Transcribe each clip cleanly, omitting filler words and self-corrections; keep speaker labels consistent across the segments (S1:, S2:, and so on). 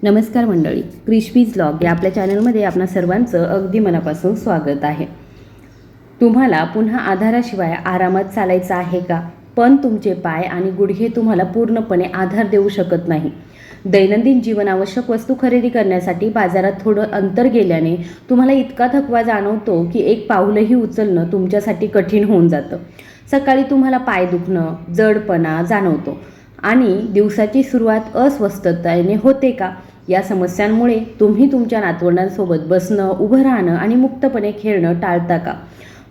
S1: नमस्कार मंडळी, crispies vlog या आपल्या चॅनलमध्ये आपणा सर्वांचं अगदी मनापासून स्वागत आहे. तुम्हाला पुन्हा आधाराशिवाय आरामात चालायचं आहे का? पण तुमचे पाय आणि गुडघे तुम्हाला पूर्णपणे आधार देऊ शकत नाही. दैनंदिन जीवनावश्यक वस्तू खरेदी करण्यासाठी बाजारात थोडं अंतर गेल्याने तुम्हाला इतका थकवा जाणवतो की एक पाऊलही उचलणं तुमच्यासाठी कठीण होऊन जातं. सकाळी तुम्हाला पाय दुखणं, जडपणा जाणवतो आणि दिवसाची सुरुवात अस्वस्थतेने होते का? या समस्यांमुळे तुम्ही तुमच्या नातवंडांसोबत बसणं, उभं राहणं आणि मुक्तपणे खेळणं टाळता का?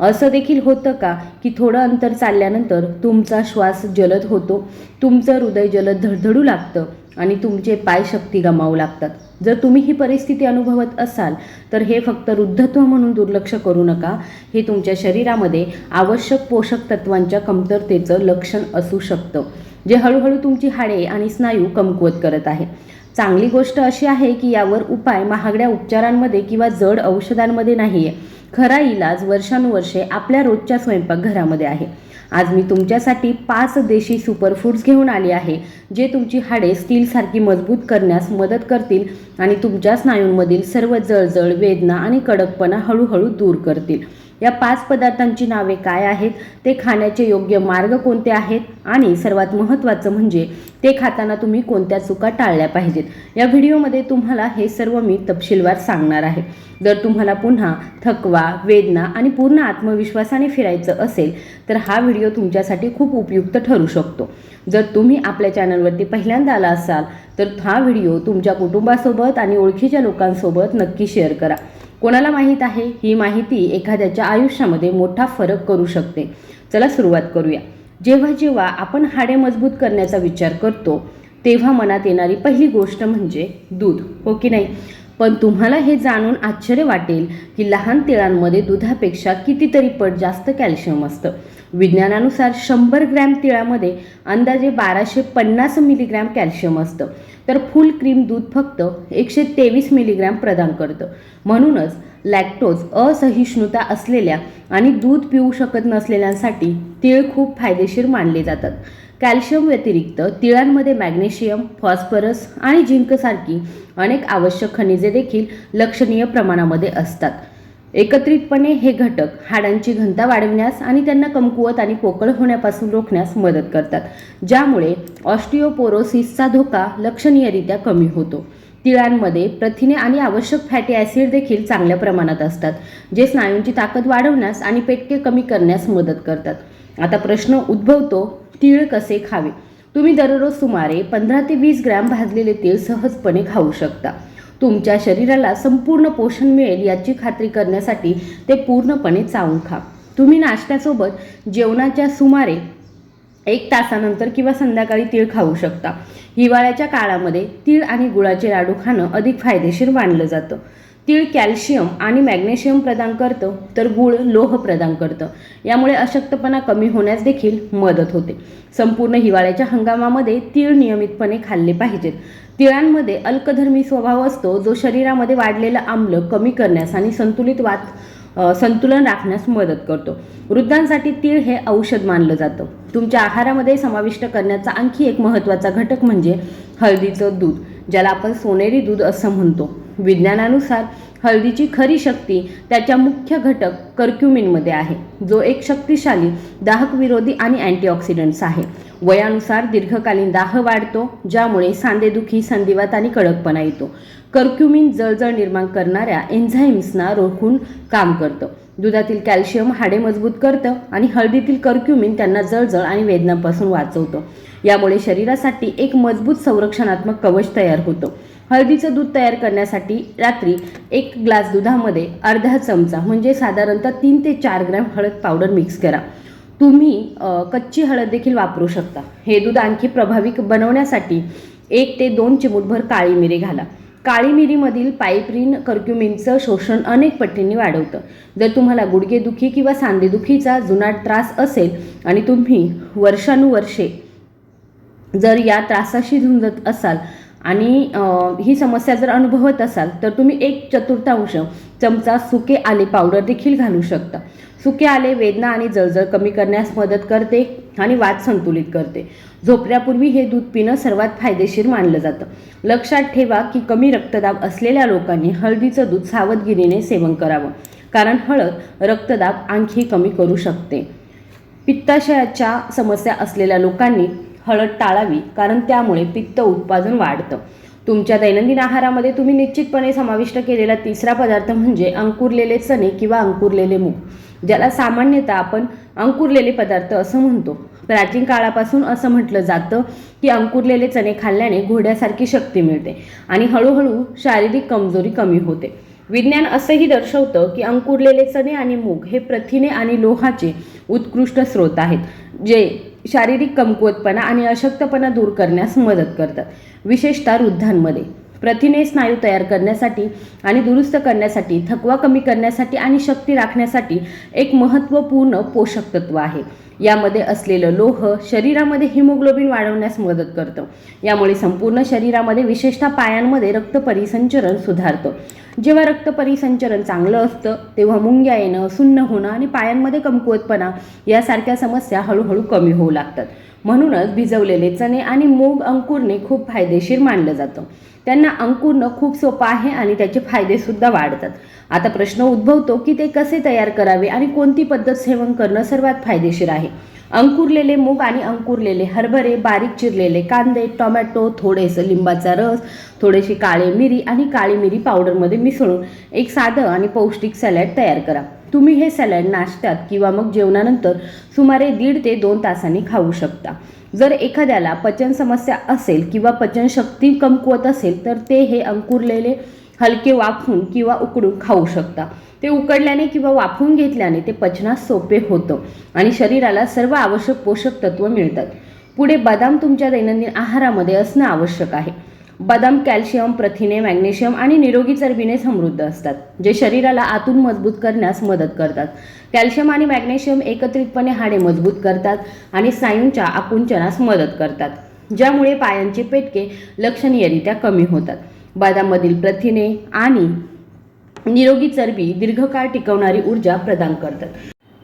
S1: असं देखील होतं का की थोडं अंतर चालल्यानंतर तुमचा श्वास जलद होतो, तुमचं हृदय जलद धडधडू लागतं आणि तुमचे पाय शक्ती गमावू लागतात? जर तुम्ही ही परिस्थिती अनुभवत असाल तर हे फक्त वृद्धत्व म्हणून दुर्लक्ष करू नका. हे तुमच्या शरीरामध्ये आवश्यक पोषक तत्वांच्या कमतरतेचं लक्षण असू शकतं, जे हळूहळू तुमची हाडे आणि स्नायू कमकुवत करत आहे. चांगली गोष्ट अशी आहे की यावर उपाय महागड्या उपचारांमध्ये किंवा जड औषधांमध्ये नाही आहे. खरा इलाज वर्षानुवर्षे आपल्या रोजच्या स्वयंपाकघरामध्ये आहे. आज मी तुमच्यासाठी 5 देशी सुपरफूड्स घेऊन आली आहे, जे तुमची हाडे स्टीलसारखी मजबूत करण्यास मदत करतील आणि तुमच्या स्नायूंमधील सर्व जळजळ, वेदना आणि कडकपणा हळूहळू दूर करतील. या 5 पदार्थांची नावे काय आहेत, ते खाण्याचे योग्य मार्ग कोणते आहेत आणि सर्वात महत्त्वाचं म्हणजे ते खाताना तुम्ही कोणत्या चुका टाळल्या पाहिजेत, या व्हिडिओमध्ये तुम्हाला हे सर्व मी तपशीलवार सांगणार आहे. जर तुम्हाला पुन्हा थकवा, वेदना आणि पूर्ण आत्मविश्वासाने फिरायचं असेल तर हा व्हिडिओ तुमच्यासाठी खूप उपयुक्त ठरू शकतो. जर तुम्ही आपल्या चॅनलवरती पहिल्यांदा आला असाल तर हा व्हिडिओ तुमच्या कुटुंबासोबत आणि ओळखीच्या लोकांसोबत नक्की शेअर करा. कोणाला माहीत आहे, ही माहिती एखाद्याच्या आयुष्यामध्ये मोठा फरक करू शकते. चला सुरुवात करूया. जेव्हा जेव्हा आपण हाडे मजबूत करण्याचा विचार करतो तेव्हा मनात येणारी पहिली गोष्ट म्हणजे दूध, हो की नाही? पण तुम्हाला हे जाणून आश्चर्य वाटेल की लहान तिळांमध्ये दुधापेक्षा कितीतरी पट जास्त कॅल्शियम असतं. विज्ञानानुसार 100 ग्रॅम तिळामध्ये अंदाजे 1250 मिलीग्रॅम कॅल्शियम असतं, तर फुल क्रीम दूध फक्त 123 मिलीग्रॅम प्रदान करतं. म्हणूनच लॅक्टोज असहिष्णुता असलेल्या आणि दूध पिऊ शकत नसलेल्यांसाठी तीळ खूप फायदेशीर मानले जातात. कॅल्शियम व्यतिरिक्त तिळांमध्ये मॅग्नेशियम, फॉस्फरस आणि झिंकसारखी अनेक आवश्यक खनिजे देखील लक्षणीय प्रमाणामध्ये असतात. एकत्रितपणे हे घटक हाडांची घनता वाढविण्यास आणि त्यांना कमकुवत आणि पोकळ होण्यापासून रोखण्यास मदत करतात, ज्यामुळे ऑस्टिओपोरोसिसचा धोका लक्षणीयरित्या कमी होतो. तिळांमध्ये प्रथिने आणि आवश्यक फॅटी ॲसिड देखील चांगल्या प्रमाणात असतात, जे स्नायूंची ताकद वाढवण्यास आणि पेटके कमी करण्यास मदत करतात. आता प्रश्न उद्भवतो, तीळ कसे खावे? तुम्ही दररोज सुमारे 15 ते 20 ग्रॅम भाजलेले तीळ सहजपणे खाऊ शकता. तुमच्या शरीराला संपूर्ण पोषण मिळेल याची खात्री करण्यासाठी ते पूर्णपणे चावून खा. तुम्ही नाश्त्यासोबत जेवणाच्या सुमारे 1 तासानंतर किंवा संध्याकाळी तीळ खाऊ शकता. हिवाळ्याच्या काळामध्ये तीळ आणि गुळाचे लाडू खाणं अधिक फायदेशीर मानलं जातं. तीळ कॅल्शियम आणि मॅग्नेशियम प्रदान करतं, तर गूळ लोह प्रदान करतं. यामुळे अशक्तपणा कमी होण्यास देखील मदत होते. संपूर्ण हिवाळ्याच्या हंगामामध्ये तीळ नियमितपणे खाल्ले पाहिजेत. तिळांमध्ये अल्कधर्मी स्वभाव असतो, जो शरीरामध्ये वाढलेलं आम्ल कमी करण्यास आणि संतुलन राखण्यास मदत करतो. वृद्धांसाठी तीळ हे औषध मानलं जातं. तुमच्या आहारामध्ये समाविष्ट करण्याचा आणखी एक महत्त्वाचा घटक म्हणजे हळदीचं दूध, ज्याला आपण सोनेरी दूध असं म्हणतो. विज्ञानानुसार हळदीची खरी शक्ती त्याच्या मुख्य घटक कर्क्युमिनमध्ये आहे, जो एक शक्तिशाली दाहकविरोधी आणि अँटीऑक्सिडंट्स आहे. वयानुसार दीर्घकालीन दाह वाढतो, ज्यामुळे सांधेदुखी, संधिवात आणि कडकपणा येतो. कर्क्युमिन जळजळ निर्माण करणाऱ्या एन्झाईम्सना रोखून काम करतं. दुधातील कॅल्शियम हाडे मजबूत करतं आणि हळदीतील कर्क्युमिन त्यांना जळजळ आणि वेदनांपासून वाचवतं. यामुळे शरीरासाठी एक मजबूत संरक्षणात्मक कवच तयार होतं. हळदीचं दूध तयार करण्यासाठी रात्री 1 ग्लास दुधामध्ये अर्धा चमचा म्हणजे साधारणतः 3 ते 4 ग्रॅम हळद पावडर मिक्स करा. तुम्ही कच्ची हळद देखील वापरू शकता. हे दूध आणखी प्रभावी बनवण्यासाठी 1 ते 2 चिमूटभर काळी मिरी घाला. काळी मिरीमधील पायप्रिन कर्क्युमिनचं शोषण अनेक पटींनी वाढवतं. जर तुम्हाला गुडघेदुखी किंवा सांधेदुखीचा जुनाट त्रास असेल आणि तुम्ही वर्षानुवर्षे जर या त्रासाशी झुंजत असाल आणि ही समस्या जर अनुभवत असाल तर तुम्ही 1/4 चमचा सुके आले पावडर देखील घालू शकता. सुके आले वेदना आणि जळजळ कमी करण्यास मदत करते. आणि वात संतुलित करते. झोपण्यापूर्वी हे दूध पिणं सर्वात फायदेशीर मानलं जातं. लक्षात ठेवा की कमी रक्तदाब असलेल्या लोकांनी हळदीचं दूध सावधगिरीने सेवन करावं, कारण हळद रक्तदाब आणखी कमी करू शकते. पित्ताशयाच्या समस्या असलेल्या लोकांनी हळद टाळावी, कारण त्यामुळे पित्त उत्पादन वाढतं. तुमच्या दैनंदिन आहारामध्ये तुम्ही निश्चितपणे समाविष्ट केलेला तिसरा पदार्थ म्हणजे अंकुरलेले चणे किंवा अंकुरलेले मूग, ज्याला सामान्यतः आपण अंकुरलेले पदार्थ असं म्हणतो. प्राचीन काळापासून असं म्हटलं जातं की अंकुरलेले चणे खाल्ल्याने घोड्यासारखी शक्ती मिळते आणि हळूहळू शारीरिक कमजोरी कमी होते. विज्ञान असंही दर्शवतं की अंकुरलेले चणे आणि मूग हे प्रथिने आणि लोहाचे उत्कृष्ट स्रोत आहेत, जे शारीरिक कमकुवतपणा आणि अशक्तपणा दूर करण्यास मदत करतात. विशेषतः वृद्धांमध्ये प्रथिने स्नायू तयार करण्यासाठी आणि दुरुस्त करण्यासाठी, थकवा कमी करण्यासाठी आणि शक्ती राखण्यासाठी एक महत्त्वपूर्ण पोषक तत्व आहे. यामध्ये असलेलं लोह शरीरामध्ये हिमोग्लोबिन वाढवण्यास मदत करतं. यामुळे संपूर्ण शरीरामध्ये, विशेषतः पायांमध्ये रक्त परिसंचरण सुधारतं. जेव्हा रक्त परिसंचरण चांगलं असतं तेव्हा मुंग्या येणं, सुन्न होणं आणि पायांमध्ये कमकुवतपणा यासारख्या समस्या हळूहळू कमी होऊ लागतात. म्हणूनच भिजवलेले चणे आणि मूग अंकुरणे खूप फायदेशीर मानलं जातं. त्यांना अंकुरणं खूप सोपं आहे आणि त्याचे फायदेसुद्धा वाढतात. आता प्रश्न उद्भवतो की ते कसे तयार करावे आणि कोणती पद्धत सेवन करणं सर्वात फायदेशीर आहे. अंकुरलेले मूग आणि अंकुरलेले हरभरे, बारीक चिरलेले कांदे, टोमॅटो, थोडेसं लिंबाचा रस, थोडीशी काळी मिरी आणि काळी मिरी पावडरमध्ये मिसळून एक साधं आणि पौष्टिक सॅलड तयार करा. तुम्ही हे सॅलड नाश्त्यात किंवा मग जेवणानंतर सुमारे 1.5 ते 2 तासांनी खाऊ शकता. जर एखाद्याला पचन समस्या असेल किंवा पचनशक्ती कमकुवत असेल तर ते हे अंकुरलेले हलके वाफवून किंवा उकडून खाऊ शकता. ते उकडल्याने किंवा वाफवून घेतल्याने ते पचनास सोपे होतं आणि शरीराला सर्व आवश्यक पोषक तत्व मिळतात. पुढे बदाम तुमच्या दैनंदिन आहारामध्ये असणं आवश्यक आहे. बदाम कॅल्शियम, प्रथिने, मॅग्नेशियम आणि निरोगी चरबीने समृद्ध असतात, जे शरीराला आतून मजबूत करण्यास मदत करतात. कॅल्शियम आणि मॅग्नेशियम एकत्रितपणे हाडे मजबूत करतात आणि स्नायूंच्या आकुंचनास मदत करतात, ज्यामुळे पायांचे पेटके लक्षणीयरित्या कमी होतात. बदाममधील प्रथिने आणि निरोगी चरबी दीर्घकाळ टिकवणारी ऊर्जा प्रदान करतात.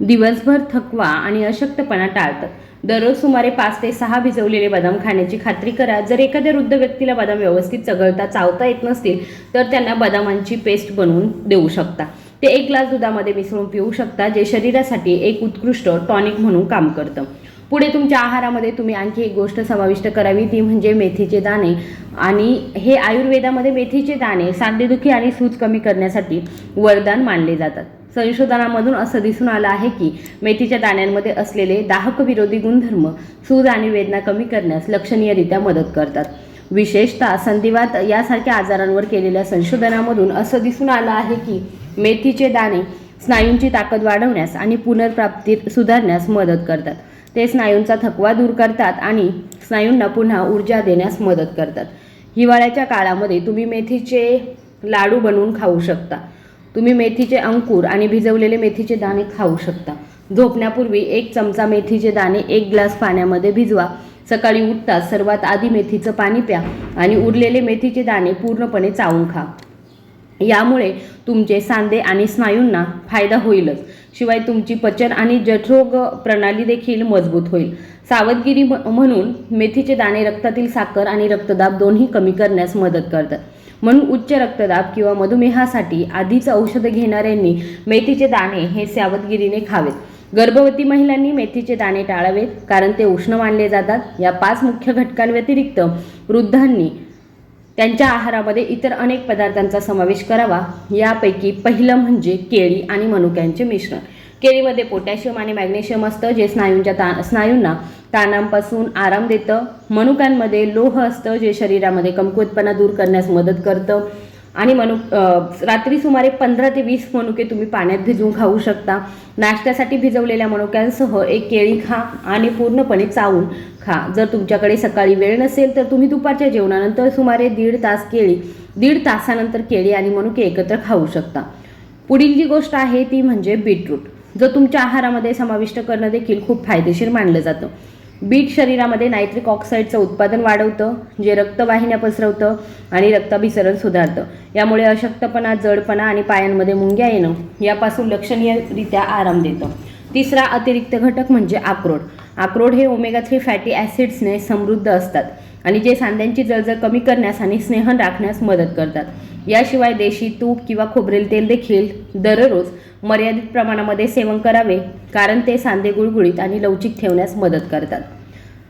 S1: दिवसभर थकवा आणि अशक्तपणा टाळतात. दररोज सुमारे 5 ते 6 भिजवलेले बदाम खाण्याची खात्री करा. जर एखाद्या वृद्ध व्यक्तीला बदाम व्यवस्थित चघळता चावता येत नसतील तर त्यांना बदामांची पेस्ट बनवून देऊ शकता. ते 1 ग्लास दुधामध्ये मिसळून पिऊ शकता, जे शरीरासाठी एक उत्कृष्ट टॉनिक म्हणून काम करतं. पुढे तुमच्या आहारामध्ये तुम्ही आणखी एक गोष्ट समाविष्ट करावी, ती म्हणजे मेथीचे दाणे. आणि हे आयुर्वेदामध्ये मेथीचे दाणे सांधेदुखी आणि सूज कमी करण्यासाठी वरदान मानले जातात. संशोधनामधून असं दिसून आलं आहे की मेथीच्या दाण्यांमध्ये असलेले दाहक विरोधी गुणधर्म सूज आणि वेदना कमी करण्यास लक्षणीयरित्या मदत करतात. विशेषतः संधिवात यासारख्या आजारांवर केलेल्या संशोधनामधून असं दिसून आलं आहे की मेथीचे दाणे स्नायूंची ताकद वाढवण्यास आणि पुनर्प्राप्ती सुधारण्यास मदत करतात. ते स्नायूंचा थकवा दूर करतात आणि स्नायूंना पुन्हा ऊर्जा देण्यास मदत करतात. हिवाळ्याच्या काळामध्ये तुम्ही मेथीचे लाडू बनवून खाऊ शकता. तुम्ही मेथीचे अंकुर आणि भिजवलेले मेथीचे दाणे खाऊ शकता. झोपण्यापूर्वी 1 चमचा मेथीचे दाणे 1 ग्लास पाण्यामध्ये भिजवा. सकाळी उठताच सर्वात आधी मेथीचं पाणी प्या आणि उरलेले मेथीचे दाणे पूर्णपणे चावून खा. यामुळे तुमचे सांधे आणि स्नायूंना फायदा होईलच, शिवाय तुमची पचन आणि जठरोग प्रणाली देखील मजबूत होईल. सावधगिरी म्हणून मेथीचे दाणे रक्तातील साखर आणि रक्तदाब दोन्ही कमी करण्यास मदत करतात. म्हणून उच्च रक्तदाब किंवा मधुमेहासाठी आधीच औषध घेणाऱ्यांनी मेथीचे दाणे हे सावधगिरीने खावेत. गर्भवती महिलांनी मेथीचे दाणे टाळावेत, कारण ते उष्ण मानले जातात. या 5 मुख्य घटकांव्यतिरिक्त वृद्धांनी त्यांच्या आहारामध्ये इतर अनेक पदार्थांचा समावेश करावा. यापैकी पहिलं म्हणजे केळी आणि मनुक्यांचे मिश्रण. केळीमध्ये पोटॅशियम आणि मॅग्नेशियम असतं, जे स्नायूंना ताणांपासून आराम देतं. मनुक्यांमध्ये लोह असतं, जे शरीरामध्ये कमकुवतपणा दूर करण्यास मदत करतं. आणि रात्री सुमारे 15 ते 20 मनुके तुम्ही पाण्यात भिजवून खाऊ शकता. नाश्त्यासाठी भिजवलेल्या मनुक्यांसह 1 केळी खा आणि पूर्णपणे चावून खा. जर तुमच्याकडे सकाळी वेळ नसेल तर तुम्ही दुपारच्या जेवणानंतर सुमारे 1.5 तासानंतर केळी आणि मनुके एकत्र खाऊ शकता. पुढील जी गोष्ट आहे ती म्हणजे बीटरूट, जो तुमच्या आहारामध्ये समाविष्ट करणं देखील खूप फायदेशीर मानलं जातं. बीट शरीरामध्ये नायट्रिक ऑक्साईडचं उत्पादन वाढवतं, जे रक्तवाहिन्या पसरवतं आणि रक्ताभिसरण सुधारतं. यामुळे अशक्तपणा, जडपणा आणि पायांमध्ये मुंग्या येणं यापासून लक्षणीयरित्या आराम देतं. तिसरा अतिरिक्त घटक म्हणजे अक्रोड. अक्रोड हे ओमेगा 3 फॅटी ॲसिड्सने समृद्ध असतात आणि जे सांध्यांची जळजळ कमी करण्यास आणि स्नेहन राखण्यास मदत करतात. याशिवाय देशी तूप किंवा खोबरेल तेल देखील दररोज मर्यादित प्रमाणामध्ये सेवन करावे, कारण ते सांधे गुळगुळीत आणि लवचिक ठेवण्यास मदत करतात.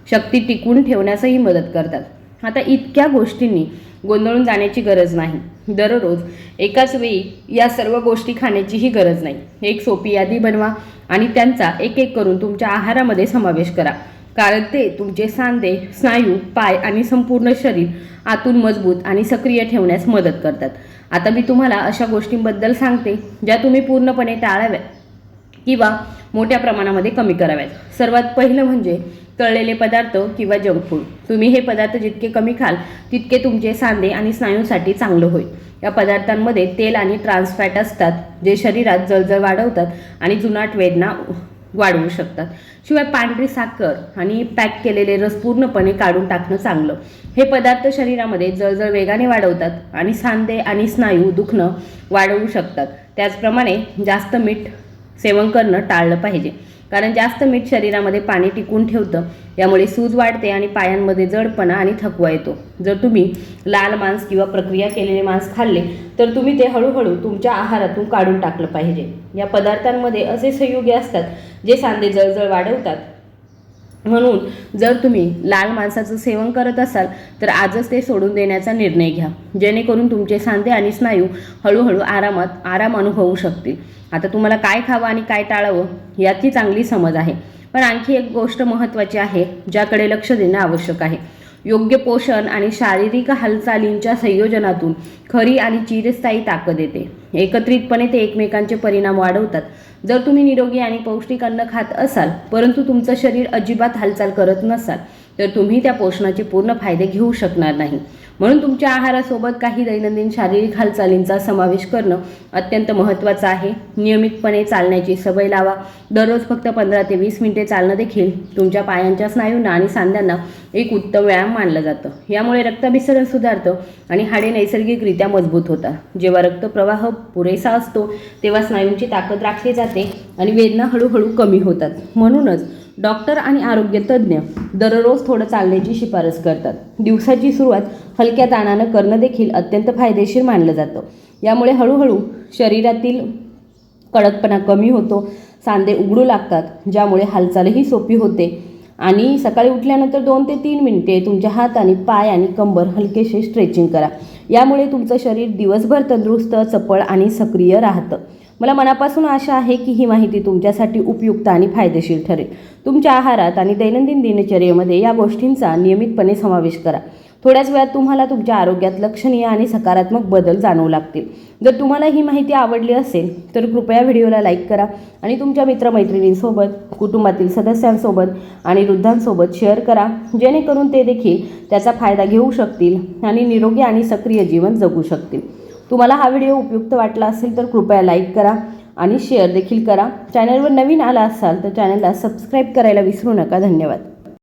S1: शक्ती टिकवून ठेवण्यासही मदत करतात. आता इतक्या गोष्टींनी गोंधळून जाण्याची गरज नाही. दररोज एकाच वेळी या सर्व गोष्टी खाण्याचीही गरज नाही. एक सोपी यादी बनवा आणि त्यांचा एक एक करून तुमच्या आहारामध्ये समावेश करा, कारण ते तुमचे सांधे, स्नायू, पाय आणि संपूर्ण शरीर आतून मजबूत आणि सक्रिय ठेवण्यास मदत करतात. आता मी तुम्हाला अशा गोष्टींबद्दल सांगते ज्या तुम्ही पूर्णपणे टाळाव्यात किंवा मोठ्या प्रमाणामध्ये कमी कराव्यात. सर्वात पहिलं म्हणजे तळलेले पदार्थ किंवा जंक फूड. तुम्ही हे पदार्थ जितके कमी खाल तितके तुमचे सांधे आणि स्नायूंसाठी चांगलं होईल. या पदार्थांमध्ये तेल आणि ट्रान्स फॅट असतात, जे शरीरात जळजळ वाढवतात आणि जुनाट वेदना वाढवू शकतात. शिवाय पांढरी साखर आणि पॅक केलेले रस पूर्णपणे काढून टाकणं चांगलं. हे पदार्थ शरीरामध्ये जळजळ वेगाने वाढवतात आणि सांधे आणि स्नायू दुखणं वाढवू शकतात. त्याचप्रमाणे जास्त मीठ सेवन करणं टाळलं पाहिजे, कारण जास्त मीठ शरीरामध्ये पाणी टिकून ठेवतं. यामुळे सूज वाढते आणि पायांमध्ये जडपणा आणि थकवा येतो. जर तुम्ही लाल मांस किंवा प्रक्रिया केलेले मांस खाल्ले तर तुम्ही ते हळूहळू तुमच्या आहारातून काढून टाकलं पाहिजे. या पदार्थांमध्ये असे संयुगे असतात जे सांधे जळजळ वाढवतात. म्हणून जर तुम्ही लाल मांसाचं सेवन करत असाल तर आजच ते सोडून देण्याचा निर्णय घ्या, जेणेकरून तुमचे सांधे आणि स्नायू हळूहळू आराम अनुभवू शकतील. आता तुम्हाला काय खावं आणि काय टाळावं याची चांगली समज आहे, पण आणखी एक गोष्ट महत्त्वाची आहे ज्याकडे लक्ष देणं आवश्यक आहे. योग्य पोषण आणि शारीरिक हालचालींच्या संयोजनातून खरी आणि चिरस्थायी ताकद येते. एकत्रितपणे ते एकमेकांचे परिणाम वाढवतात. जर तुम्ही निरोगी आणि पौष्टिक अन्न खात असाल परंतु तुमचं शरीर अजिबात हालचाल करत नसाल तर तुम्ही त्या पोषणाचे पूर्ण फायदे घेऊ शकणार नाही. म्हणून तुमच्या आहारासोबत काही दैनंदिन शारीरिक हालचालींचा समावेश करणं अत्यंत महत्त्वाचं आहे. नियमितपणे चालण्याची सवय लावा. दररोज फक्त 15 ते 20 मिनिटे चालणं देखील तुमच्या पायांच्या स्नायूंना आणि सांध्यांना एक उत्तम व्यायाम मानलं जातं. यामुळे रक्ताभिसरण सुधारतं आणि हाडे नैसर्गिकरित्या मजबूत होतात. जेव्हा रक्तप्रवाह पुरेसा असतो तेव्हा स्नायूंची ताकद राखली जाते आणि वेदना हळूहळू कमी होतात. म्हणूनच डॉक्टर आणि आरोग्य तज्ज्ञ दररोज थोडं चालण्याची शिफारस करतात. दिवसाची सुरुवात हलक्या ताणानं करणं देखील अत्यंत फायदेशीर मानलं जातं. यामुळे हळूहळू शरीरातील कडकपणा कमी होतो, सांधे उघडू लागतात, ज्यामुळे हालचालही सोपी होते. आणि सकाळी उठल्यानंतर 2 ते 3 मिनिटे तुमच्या हात आणि पाय आणि कंबर हलकेसे स्ट्रेचिंग करा. यामुळे तुमचं शरीर दिवसभर तंदुरुस्त, चपळ आणि सक्रिय राहतं. मला मनापासून आशा आहे की ही माहिती तुमच्यासाठी उपयुक्त आणि फायदेशीर ठरेल. तुमच्या आहारात आणि दैनंदिन दिनचर्येमध्ये या गोष्टींचा नियमितपणे समावेश करा. थोड्याच वेळात तुम्हाला तुमच्या आरोग्यात लक्षणीय आणि सकारात्मक बदल जाणवू लागतील. जर तुम्हाला ही माहिती आवडली असेल तर कृपया व्हिडिओला लाईक करा आणि तुमच्या मित्रमैत्रिणींसोबत, कुटुंबातील सदस्यांसोबत आणि वृद्धांसोबत शेअर करा, जेणेकरून ते देखील त्याचा फायदा घेऊ शकतील आणि निरोगी आणि सक्रिय जीवन जगू शकतील. तुम्हाला हा व्हिडिओ उपयुक्त वाटला असेल तर कृपया लाईक करा आणि शेअर देखील करा. चॅनलवर नवीन आला असाल तर चॅनलला सबस्क्राईब करायला विसरू नका. धन्यवाद.